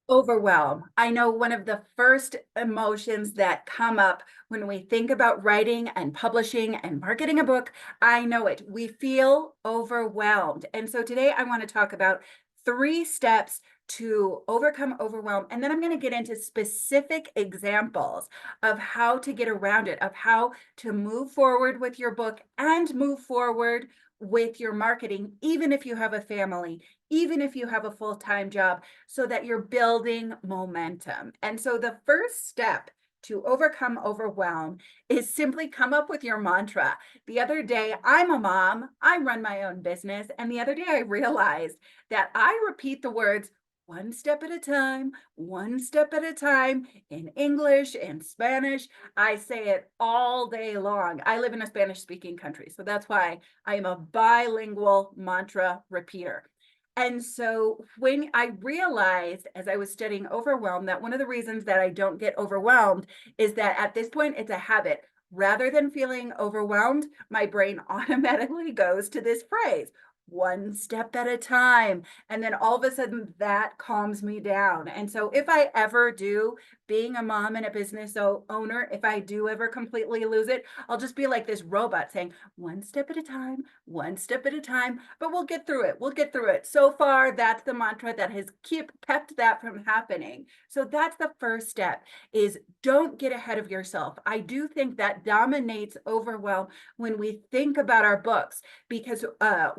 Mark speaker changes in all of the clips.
Speaker 1: Overwhelm. I know one of the first emotions that come up when we think about writing and publishing and marketing a book. I know it. We feel overwhelmed. And so today I want to talk about 3 steps to overcome overwhelm. And then I'm going to get into specific examples of how to get around it, of how to move forward with your book and move forward with your marketing, even if you have a family, even if you have a full-time job, so that you're building momentum. And so the first step to overcome overwhelm is simply come up with your mantra. The other day, I'm a mom, I run my own business. And the other day, I realized that I repeat the words, one step at a time, one step at a time, in English, in Spanish. I say it all day long. I live in a Spanish speaking country, so that's why I am a bilingual mantra repeater. And so when I realized as I was studying overwhelm that one of the reasons that I don't get overwhelmed is that at this point it's a habit. Rather than feeling overwhelmed, my brain automatically goes to this phrase, one step at a time. And then all of a sudden that calms me down. And so if I ever do, being a mom and a business owner, if I do ever completely lose it, I'll just be like this robot saying, one step at a time, one step at a time, but we'll get through it. We'll get through it. So far, that's the mantra that has kept that from happening. So that's the first step is don't get ahead of yourself. I do think that dominates overwhelm when we think about our books, because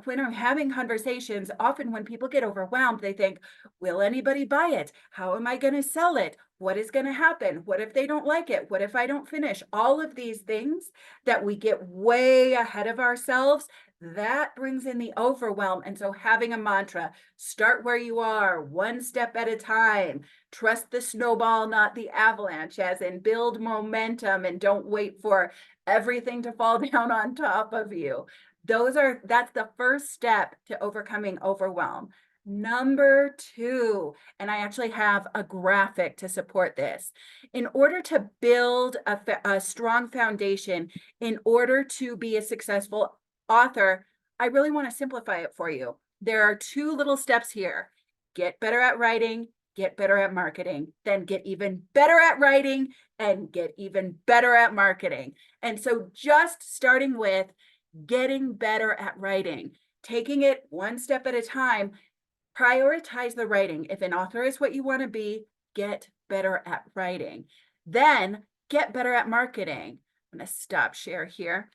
Speaker 1: when I'm having conversations, often when people get overwhelmed, they think, will anybody buy it? How am I going to sell it? What is going to happen? What if they don't like it? What if I don't finish? All of these things that we get way ahead of ourselves, that brings in the overwhelm. And so having a mantra, start where you are, one step at a time, trust the snowball, not the avalanche, as in build momentum and don't wait for everything to fall down on top of you. That's the first step to overcoming overwhelm. Number 2, and I actually have a graphic to support this. In order to build a strong foundation, in order to be a successful author, I really want to simplify it for you. There are 2 little steps here. Get better at writing, get better at marketing, then get even better at writing and get even better at marketing. And so just starting with getting better at writing, taking it one step at a time, prioritize the writing. If an author is what you want to be, get better at writing. Then get better at marketing. I'm going to stop share here.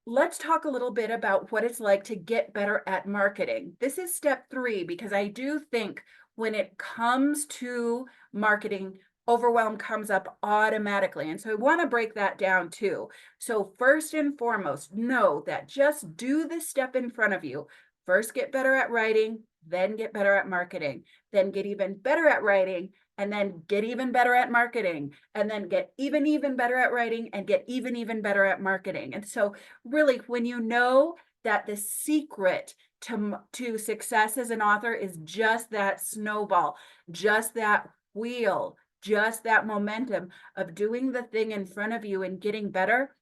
Speaker 1: Let's talk a little bit about what it's like to get better at marketing. This is step 3, because I do think when it comes to marketing, overwhelm comes up automatically. And so I want to break that down too. So first and foremost, know that just do the step in front of you. First, get better at writing, then get better at marketing, then get even better at writing, and then get even better at marketing, and then get even better at writing and get even better at marketing. And so really, when you know that the secret to success as an author is just that snowball, just that wheel, just that momentum of doing the thing in front of you and getting better,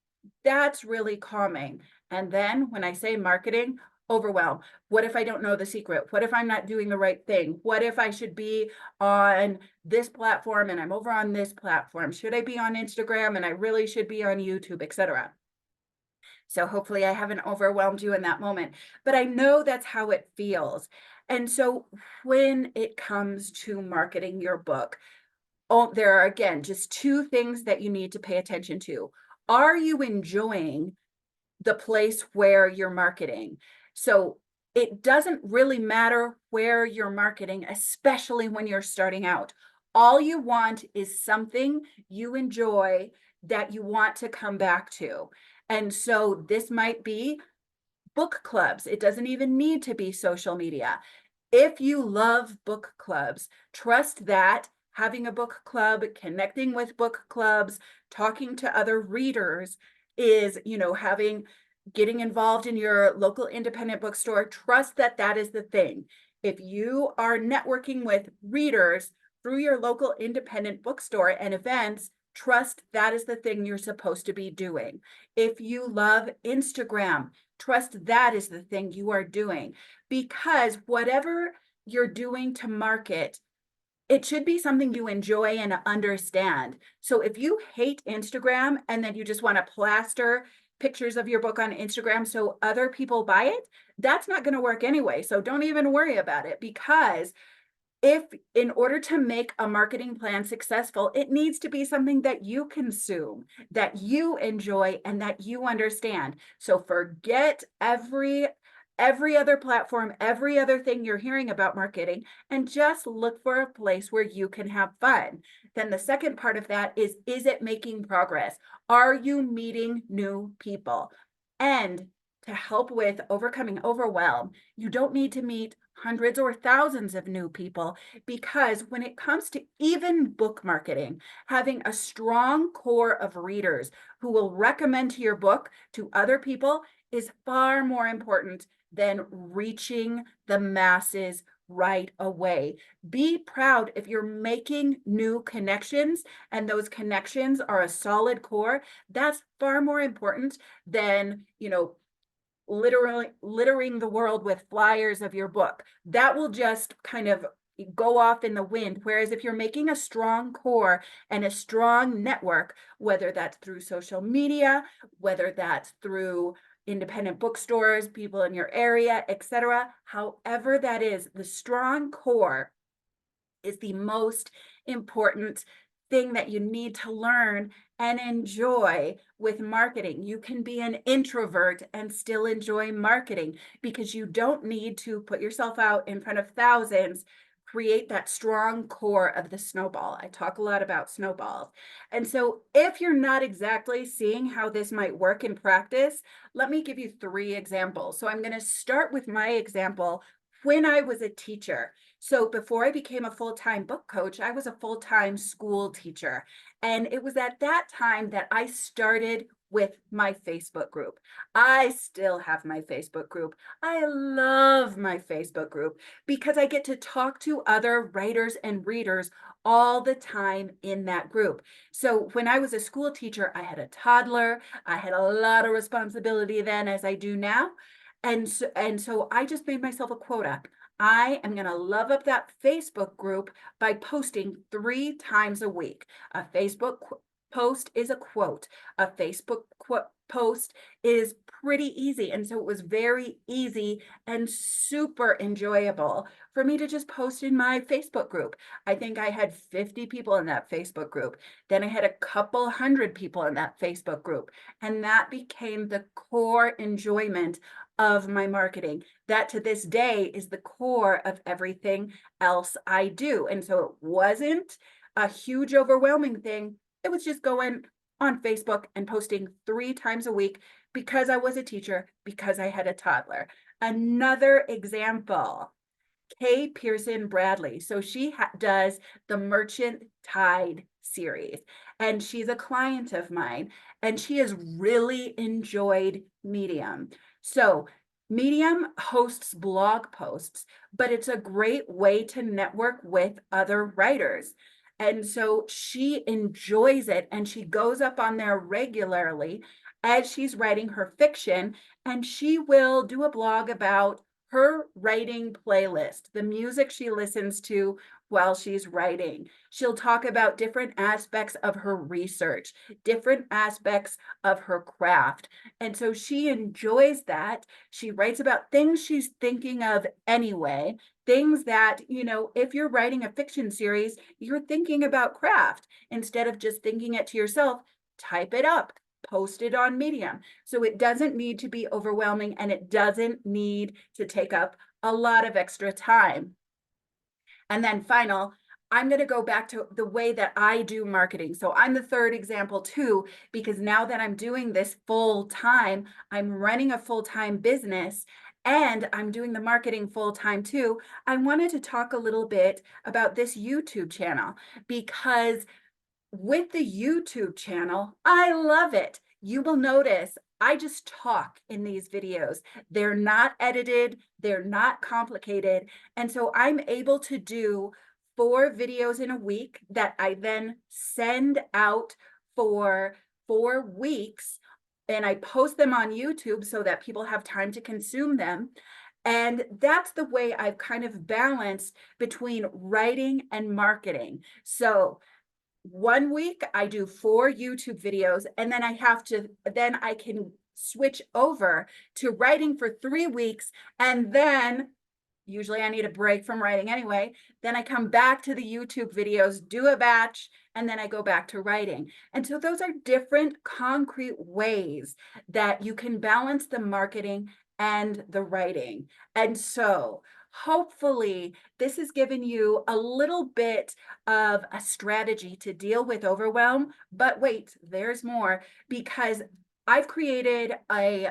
Speaker 1: that's really calming. And then when I say marketing, overwhelm. What if I don't know the secret? What if I'm not doing the right thing? What if I should be on this platform and I'm over on this platform? Should I be on Instagram and I really should be on YouTube, etc.? So hopefully I haven't overwhelmed you in that moment, but I know that's how it feels. And so when it comes to marketing your book, there are again just 2 things that you need to pay attention to. Are you enjoying the place where you're marketing? So it doesn't really matter where you're marketing, especially when you're starting out. All you want is something you enjoy that you want to come back to. And so this might be book clubs. It doesn't even need to be social media. If you love book clubs, trust that having a book club, connecting with book clubs, talking to other readers is, getting involved in your local independent bookstore. Trust that that is the thing. If you are networking with readers through your local independent bookstore and events, trust that is the thing you're supposed to be doing. If you love Instagram, trust that is the thing you are doing, because whatever you're doing to market, it should be something you enjoy and understand. So if you hate Instagram and then you just want to plaster pictures of your book on Instagram so other people buy it, that's not going to work anyway. So don't even worry about it, because if in order to make a marketing plan successful, it needs to be something that you consume, that you enjoy, and that you understand. So forget every other platform, every other thing you're hearing about marketing, and just look for a place where you can have fun. Then the second part of that is it making progress? Are you meeting new people? And to help with overcoming overwhelm, you don't need to meet hundreds or thousands of new people, because when it comes to even book marketing, having a strong core of readers who will recommend your book to other people is far more important than reaching the masses right away. Be proud if you're making new connections and those connections are a solid core. That's far more important than, literally littering the world with flyers of your book. That will just kind of go off in the wind. Whereas if you're making a strong core and a strong network, whether that's through social media, whether that's through independent bookstores, people in your area, etc., however that is, the strong core is the most important thing that you need to learn and enjoy with marketing. You can be an introvert and still enjoy marketing, because you don't need to put yourself out in front of thousands. Create that strong core of the snowball. I talk a lot about snowballs. And so if you're not exactly seeing how this might work in practice, let me give you 3 examples. So I'm going to start with my example when I was a teacher. So before I became a full-time book coach, I was a full-time school teacher. And it was at that time that I started with my Facebook group. I still have my Facebook group. I love my Facebook group because I get to talk to other writers and readers all the time in that group. So when I was a school teacher, I had a toddler. I had a lot of responsibility then, as I do now. And so I just made myself a quota. I am going to love up that Facebook group by posting 3 times a week. A Facebook post is a quote. A Facebook post is pretty easy. And so it was very easy and super enjoyable for me to just post in my Facebook group. I think I had 50 people in that Facebook group. Then I had a couple hundred people in that Facebook group. And that became the core enjoyment of my marketing. That to this day is the core of everything else I do. And so it wasn't a huge overwhelming thing. It was just going on Facebook and posting 3 times a week because I was a teacher, because I had a toddler. Another example, Kay Pearson Bradley. So she does the Merchant Tide series, and she's a client of mine, and she has really enjoyed Medium. So Medium hosts blog posts, but it's a great way to network with other writers. And so she enjoys it, and she goes up on there regularly as she's writing her fiction, and she will do a blog about her writing playlist, the music she listens to while she's writing. She'll talk about different aspects of her research, different aspects of her craft. And so she enjoys that. She writes about things she's thinking of anyway, things that, if you're writing a fiction series, you're thinking about craft. Instead of just thinking it to yourself, type it up, post it on Medium. So it doesn't need to be overwhelming, and it doesn't need to take up a lot of extra time. And then I'm going to go back to the way that I do marketing. So I'm the third example too, because now that I'm doing this full time, I'm running a full-time business and I'm doing the marketing full time too. I wanted to talk a little bit about this YouTube channel, because with the YouTube channel, I love it. You will notice I just talk in these videos. They're not edited, they're not complicated. And so I'm able to do 4 videos in a week that I then send out for 4 weeks, and I post them on YouTube so that people have time to consume them. And that's the way I've kind of balanced between writing and marketing. So 1 week I do 4 YouTube videos, and then I can switch over to writing for 3 weeks. And then usually I need a break from writing anyway. Then I come back to the YouTube videos, do a batch, and then I go back to writing. And so those are different concrete ways that you can balance the marketing and the writing. And so hopefully this has given you a little bit of a strategy to deal with overwhelm. But wait, there's more, because I've created a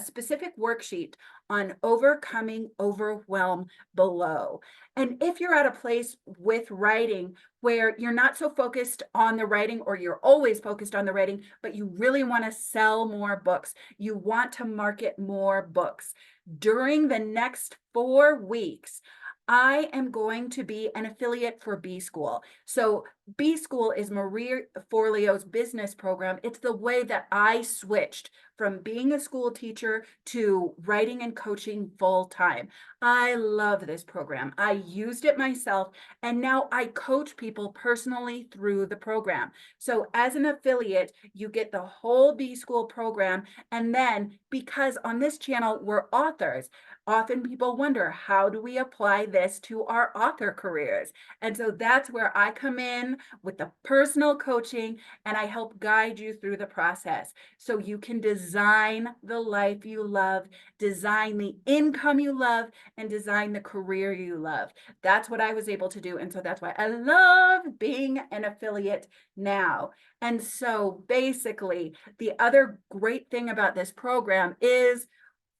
Speaker 1: specific worksheet on overcoming overwhelm below. And if you're at a place with writing where you're not so focused on the writing, or you're always focused on the writing, but you really want to sell more books, you want to market more books, during the next 4 weeks, I am going to be an affiliate for B School. So B School is Marie Forleo's business program. It's the way that I switched from being a school teacher to writing and coaching full time. I love this program. I used it myself, and now I coach people personally through the program. So as an affiliate, you get the whole B School program. And then, because on this channel, we're authors, often people wonder, how do we apply this to our author careers? And so that's where I come in with the personal coaching, and I help guide you through the process so you can design the life you love, design the income you love, and design the career you love. That's what I was able to do. And so that's why I love being an affiliate now. And so basically, the other great thing about this program is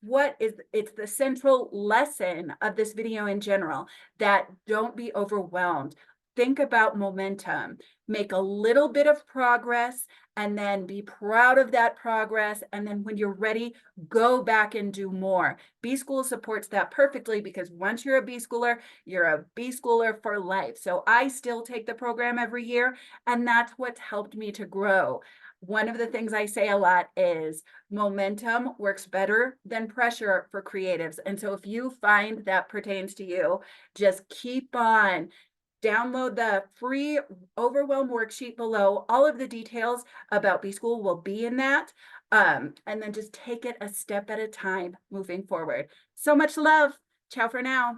Speaker 1: it's the central lesson of this video in general, that don't be overwhelmed. Think about momentum. Make a little bit of progress, and then be proud of that progress. And then when you're ready, go back and do more. B School supports that perfectly, because once you're a B Schooler, you're a B Schooler for life. So I still take the program every year, and that's what's helped me to grow. One of the things I say a lot is momentum works better than pressure for creatives. And so if you find that pertains to you, just keep on. Download the free Overwhelm worksheet below. All of the details about B School will be in that. And then just take it a step at a time moving forward. So much love. Ciao for now.